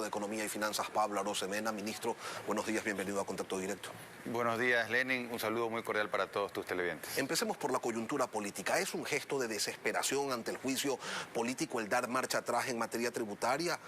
de Economía y Finanzas, Pablo Arosemena. Ministro, buenos días, bienvenido a Contacto Directo. Buenos días, Lenin. Un saludo muy cordial para todos tus televidentes. Empecemos por la coyuntura política. ¿Es un gesto de desesperación ante el juicio político el dar marcha atrás en materia tributaria?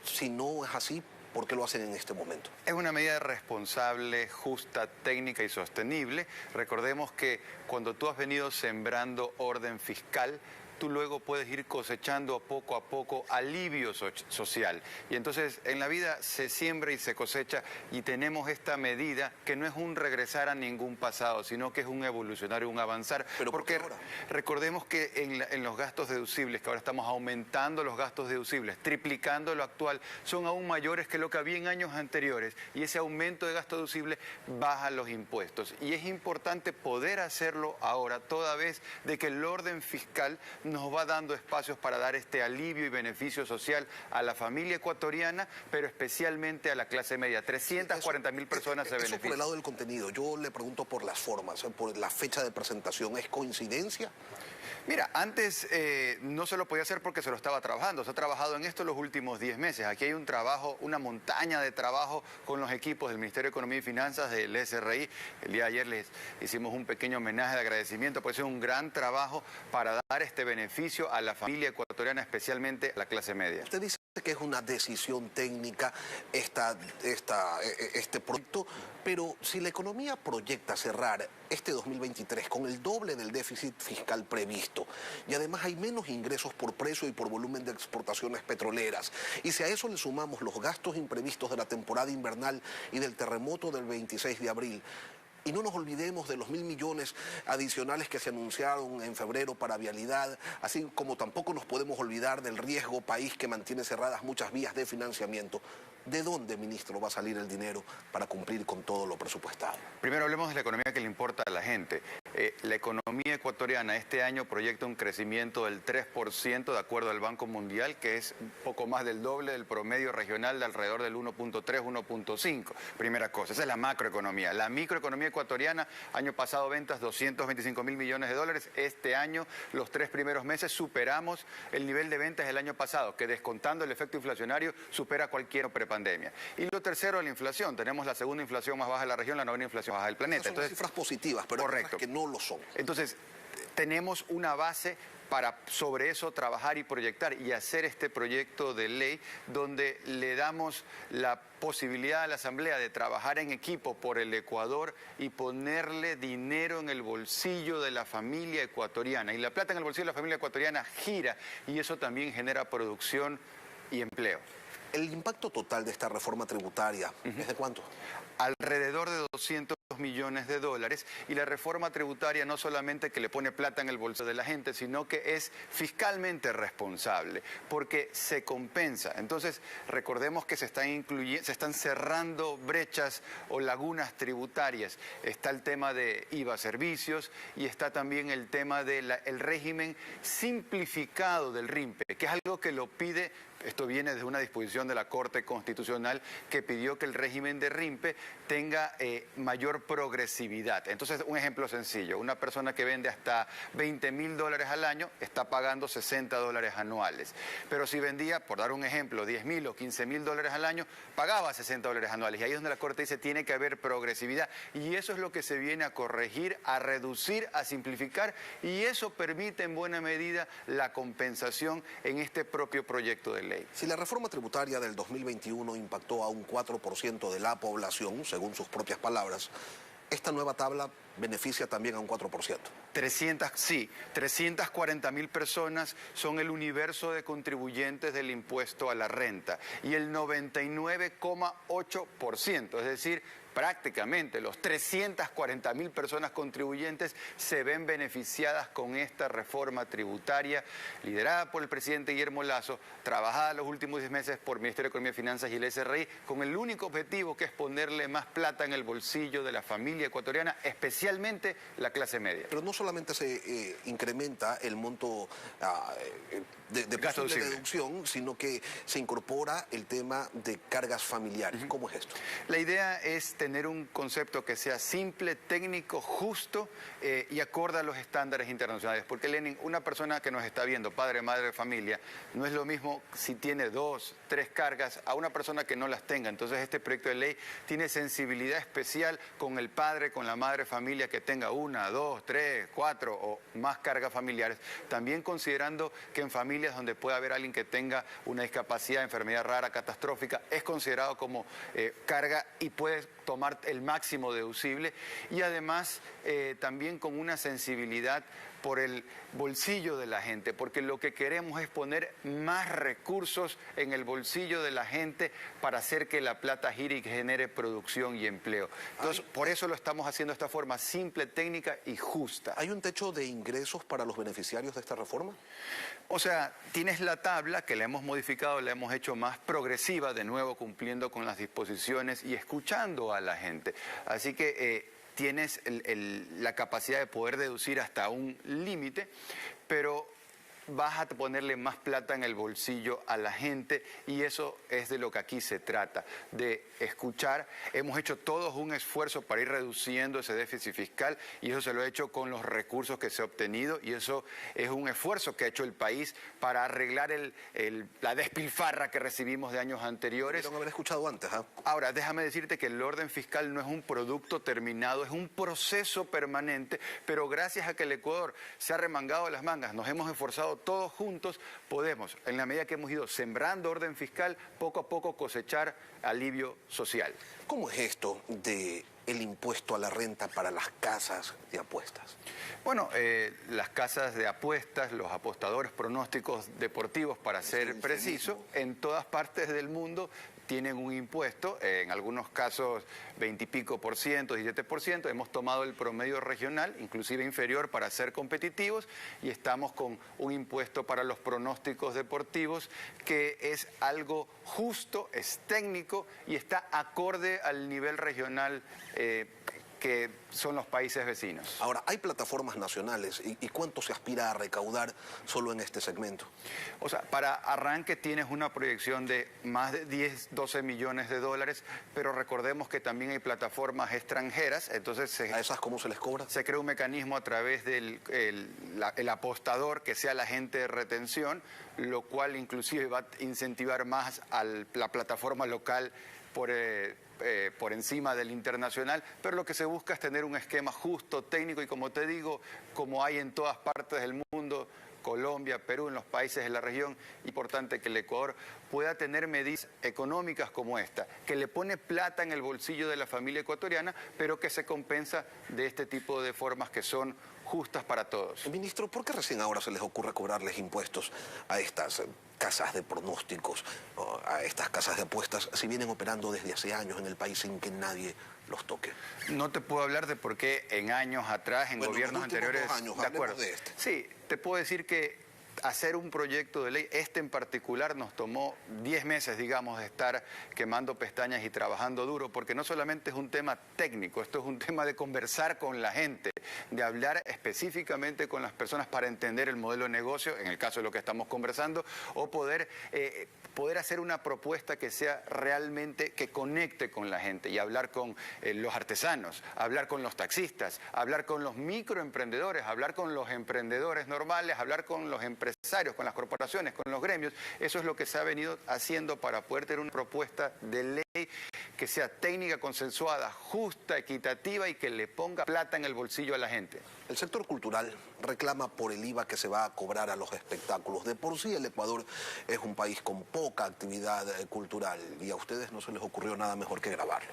Si no es así, ¿por qué lo hacen en este momento? Es una medida responsable, justa, técnica y sostenible. Recordemos que cuando tú has venido sembrando orden fiscal, tú luego puedes ir cosechando a poco alivio social. Y entonces en la vida se siembra y se cosecha, y tenemos esta medida que no es un regresar a ningún pasado, sino que es un evolucionar y un avanzar. ¿Pero por qué porque ahora? recordemos que en los gastos deducibles, que ahora estamos aumentando los gastos deducibles, triplicando lo actual, son aún mayores que lo que había en años anteriores, y ese aumento de gasto deducible baja los impuestos. Y es importante poder hacerlo ahora, toda vez de que el orden fiscal nos va dando espacios para dar este alivio y beneficio social a la familia ecuatoriana, pero especialmente a la clase media. 340.000 personas se benefician. Eso por el lado del contenido. Yo le pregunto por las formas, por la fecha de presentación. ¿Es coincidencia? Mira, antes no se lo podía hacer porque se lo estaba trabajando. Se ha trabajado en esto los últimos 10 meses. Aquí hay un trabajo, una montaña de trabajo con los equipos del Ministerio de Economía y Finanzas, del SRI. El día de ayer les hicimos un pequeño homenaje de agradecimiento, pues es un gran trabajo para dar este beneficio a la familia ecuatoriana, especialmente a la clase media. Usted dice que es una decisión técnica este proyecto, pero si la economía proyecta cerrar este 2023 con el doble del déficit fiscal previsto, y además hay menos ingresos por precio y por volumen de exportaciones petroleras, y si a eso le sumamos los gastos imprevistos de la temporada invernal y del terremoto del 26 de abril, y no nos olvidemos de los 1.000 millones adicionales que se anunciaron en febrero para vialidad, así como tampoco nos podemos olvidar del riesgo país que mantiene cerradas muchas vías de financiamiento. ¿De dónde, ministro, va a salir el dinero para cumplir con todo lo presupuestado? Primero hablemos de la economía que le importa a la gente. La economía ecuatoriana este año proyecta un crecimiento del 3% de acuerdo al Banco Mundial, que es un poco más del doble del promedio regional de alrededor del 1.3, 1.5. Primera cosa, esa es la macroeconomía. La microeconomía ecuatoriana, año pasado ventas 225.000 millones de dólares. Este año, los 3 primeros meses, superamos el nivel de ventas del año pasado, que descontando el efecto inflacionario supera cualquier prepandemia. Y lo tercero, la inflación. Tenemos la segunda inflación más baja de la región, la novena inflación más baja del planeta. Son cifras positivas, pero correcto, hay que no lo son. Entonces, tenemos una base para sobre eso trabajar y proyectar y hacer este proyecto de ley donde le damos la posibilidad a la Asamblea de trabajar en equipo por el Ecuador y ponerle dinero en el bolsillo de la familia ecuatoriana. Y la plata en el bolsillo de la familia ecuatoriana gira, y eso también genera producción y empleo. ¿El impacto total de esta reforma tributaria es de cuánto? Alrededor de 200 millones de dólares, y la reforma tributaria no solamente que le pone plata en el bolsillo de la gente, sino que es fiscalmente responsable, porque se compensa. Entonces, recordemos que se están cerrando brechas o lagunas tributarias. Está el tema de IVA servicios, y está también el tema del régimen simplificado del RIMPE, que es algo que lo pide. Esto viene de una disposición de la Corte Constitucional que pidió que el régimen de RIMPE tenga mayor progresividad. Entonces, un ejemplo sencillo: una persona que vende hasta $20.000 al año está pagando $60 anuales. Pero si vendía, por dar un ejemplo, $10.000 o $15.000 al año, pagaba $60 anuales. Y ahí es donde la Corte dice tiene que haber progresividad. Y eso es lo que se viene a corregir, a reducir, a simplificar, y eso permite en buena medida la compensación en este propio proyecto de ley. Si la reforma tributaria del 2021 impactó a un 4% de la población, según sus propias palabras, esta nueva tabla beneficia también a un 4%. 340.000 personas son el universo de contribuyentes del impuesto a la renta, y el 99,8%, es decir, prácticamente los 340.000 personas contribuyentes se ven beneficiadas con esta reforma tributaria liderada por el presidente Guillermo Lasso, trabajada los últimos 10 meses por el Ministerio de Economía y Finanzas y el SRI, con el único objetivo que es ponerle más plata en el bolsillo de la familia ecuatoriana, especialmente la clase media. Pero no solamente se incrementa el monto de posible deducción, sino que se incorpora el tema de cargas familiares. ¿Cómo es esto? La idea es tener un concepto que sea simple, técnico, justo y acorde a los estándares internacionales. Porque, Lenin, una persona que nos está viendo, padre, madre, familia, no es lo mismo si tiene 2, 3 cargas a una persona que no las tenga. Entonces, este proyecto de ley tiene sensibilidad especial con el padre, con la madre, familia que tenga 1, 2, 3, 4 o más cargas familiares. También considerando que en familias donde pueda haber alguien que tenga una discapacidad, enfermedad rara, catastrófica, es considerado como carga y puede tomar el máximo deducible. Y además también con una sensibilidad por el bolsillo de la gente, porque lo que queremos es poner más recursos en el bolsillo de la gente para hacer que la plata gire y que genere producción y empleo. Entonces, por eso lo estamos haciendo de esta forma simple, técnica y justa. ¿Hay un techo de ingresos para los beneficiarios de esta reforma? O sea, tienes la tabla que la hemos modificado, la hemos hecho más progresiva, de nuevo cumpliendo con las disposiciones y escuchando a la gente. Así que tienes la capacidad de poder deducir hasta un límite, pero vas a ponerle más plata en el bolsillo a la gente y eso es de lo que aquí se trata, de escuchar. Hemos hecho todos un esfuerzo para ir reduciendo ese déficit fiscal y eso se lo he hecho con los recursos que se ha obtenido y eso es un esfuerzo que ha hecho el país para arreglar la despilfarra que recibimos de años anteriores. Debieron haber escuchado antes, ¿ah? Ahora, déjame decirte que el orden fiscal no es un producto terminado, es un proceso permanente, pero gracias a que el Ecuador se ha remangado las mangas, nos hemos esforzado todos juntos, podemos, en la medida que hemos ido sembrando orden fiscal, poco a poco cosechar alivio social. ¿Cómo es esto del impuesto a la renta para las casas de apuestas? Bueno, las casas de apuestas, los apostadores pronósticos deportivos, para ser preciso, en todas partes del mundo tienen un impuesto, en algunos casos 20 y pico por ciento, 17%. Hemos tomado el promedio regional, inclusive inferior, para ser competitivos y estamos con un impuesto para los pronósticos deportivos que es algo justo, es técnico y está acorde al nivel regional que son los países vecinos. Ahora, hay plataformas nacionales y ¿cuánto se aspira a recaudar solo en este segmento? O sea, para arranque tienes una proyección de más de 10, 12 millones de dólares, pero recordemos que también hay plataformas extranjeras, entonces ¿A esas cómo se les cobra? se crea un mecanismo a través del el apostador que sea el agente de retención, lo cual inclusive va a incentivar más a la plataforma local por encima del internacional, pero lo que se busca es tener un esquema justo, técnico y, como te digo, como hay en todas partes del mundo, Colombia, Perú, en los países de la región, importante que el Ecuador pueda tener medidas económicas como esta, que le pone plata en el bolsillo de la familia ecuatoriana, pero que se compensa de este tipo de formas que son justas para todos. Ministro, ¿por qué recién ahora se les ocurre cobrarles impuestos a estas casas de pronósticos, a estas casas de apuestas, si vienen operando desde hace años en el país sin que nadie los toque? No te puedo hablar de por qué en años atrás, en gobiernos anteriores... 2 años, de acuerdo. de este. Sí, te puedo decir que hacer un proyecto de ley, este en particular, nos tomó 10 meses, digamos, de estar quemando pestañas y trabajando duro, porque no solamente es un tema técnico, esto es un tema de conversar con la gente, de hablar específicamente con las personas para entender el modelo de negocio, en el caso de lo que estamos conversando, o poder hacer una propuesta que sea realmente, que conecte con la gente y hablar con los artesanos, hablar con los taxistas, hablar con los microemprendedores, hablar con los emprendedores normales, hablar con los empresarios, con las corporaciones, con los gremios. Eso es lo que se ha venido haciendo para poder tener una propuesta de ley que sea técnica, consensuada, justa, equitativa y que le ponga plata en el bolsillo a la gente. El sector cultural reclama por el IVA que se va a cobrar a los espectáculos. De por sí el Ecuador es un país con poca actividad cultural y a ustedes no se les ocurrió nada mejor que grabarlo.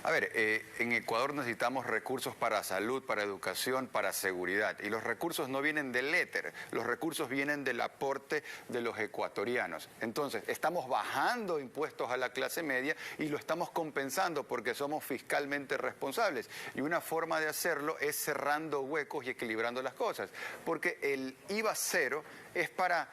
A ver, en Ecuador necesitamos recursos para salud, para educación, para seguridad. Y los recursos no vienen del éter, los recursos vienen del aporte de los ecuatorianos. Entonces, estamos bajando impuestos a la clase media y lo estamos compensando porque somos fiscalmente responsables. Y una forma de hacerlo es cerrando huecos y equilibrando las cosas. Porque el IVA cero es para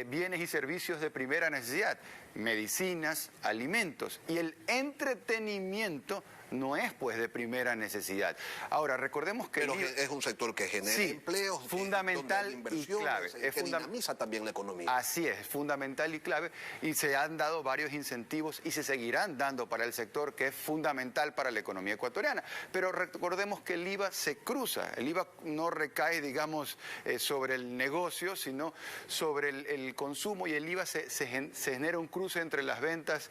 bienes y servicios de primera necesidad, medicinas, alimentos, y el entretenimiento no es pues de primera necesidad. Ahora, recordemos que... Pero es un sector que genera empleos, fundamental y clave. Que dinamiza también la economía. Así es fundamental y clave, y se han dado varios incentivos y se seguirán dando para el sector, que es fundamental para la economía ecuatoriana. Pero recordemos que el IVA se cruza, el IVA no recae, digamos, sobre el negocio, sino sobre el consumo, y el IVA se genera un cruce entre las ventas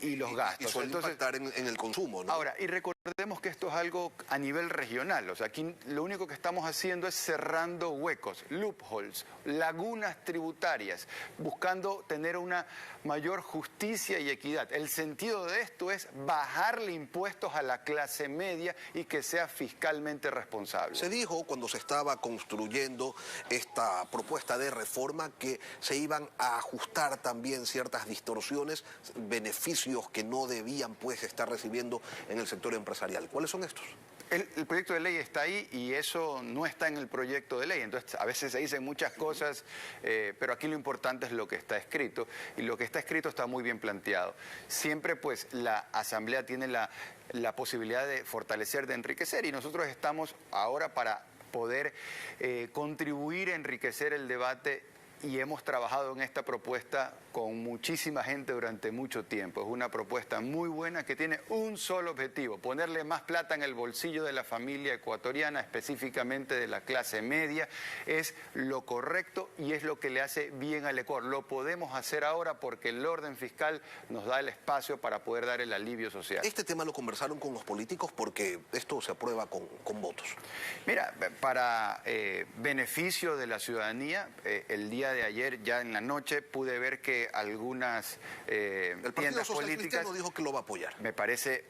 y los gastos. Y suele impactar en el consumo, ¿no? Ahora, y recordemos que esto es algo a nivel regional, o sea, aquí lo único que estamos haciendo es cerrando huecos, loopholes, lagunas tributarias, buscando tener una mayor justicia y equidad. El sentido de esto es bajarle impuestos a la clase media y que sea fiscalmente responsable. Se dijo cuando se estaba construyendo esta propuesta de reforma que se iban a ajustar también ciertas distorsiones, beneficios que no debían pues estar recibiendo en el sector empresarial. ¿Cuáles son estos? El proyecto de ley está ahí y eso no está en el proyecto de ley. Entonces, a veces se dicen muchas cosas, pero aquí lo importante es lo que está escrito, y lo que está escrito está muy bien planteado. Siempre, pues, la Asamblea tiene la posibilidad de fortalecer, de enriquecer, y nosotros estamos ahora para poder contribuir a enriquecer el debate, y hemos trabajado en esta propuesta con muchísima gente durante mucho tiempo. Es una propuesta muy buena que tiene un solo objetivo: ponerle más plata en el bolsillo de la familia ecuatoriana, específicamente de la clase media. Es lo correcto y es lo que le hace bien al Ecuador. Lo podemos hacer ahora porque el orden fiscal nos da el espacio para poder dar el alivio social. Este tema lo conversaron con los políticos porque esto se aprueba con votos. Mira, para beneficio de la ciudadanía, el día de ayer, ya en la noche, pude ver que algunas tiendas políticas dijo que lo va a apoyar. Me parece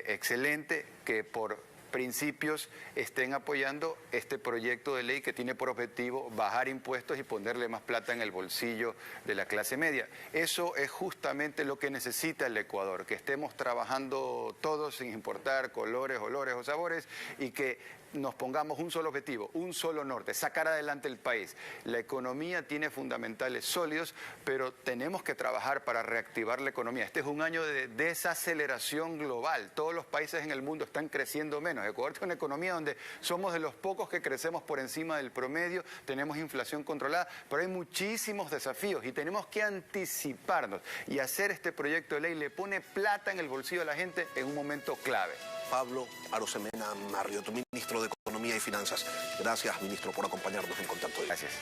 excelente que por principios estén apoyando este proyecto de ley que tiene por objetivo bajar impuestos y ponerle más plata en el bolsillo de la clase media. Eso es justamente lo que necesita el Ecuador, que estemos trabajando todos sin importar colores, olores o sabores, y que nos pongamos un solo objetivo, un solo norte: sacar adelante el país. La economía tiene fundamentales sólidos, pero tenemos que trabajar para reactivar la economía. Este es un año de desaceleración global. Todos los países en el mundo están creciendo menos. Ecuador tiene una economía donde somos de los pocos que crecemos por encima del promedio, tenemos inflación controlada, pero hay muchísimos desafíos y tenemos que anticiparnos. Y hacer este proyecto de ley le pone plata en el bolsillo de la gente en un momento clave. Pablo Arosemena Marriott, ministro de Economía y Finanzas. Gracias, ministro, por acompañarnos en Contacto Directo. Gracias.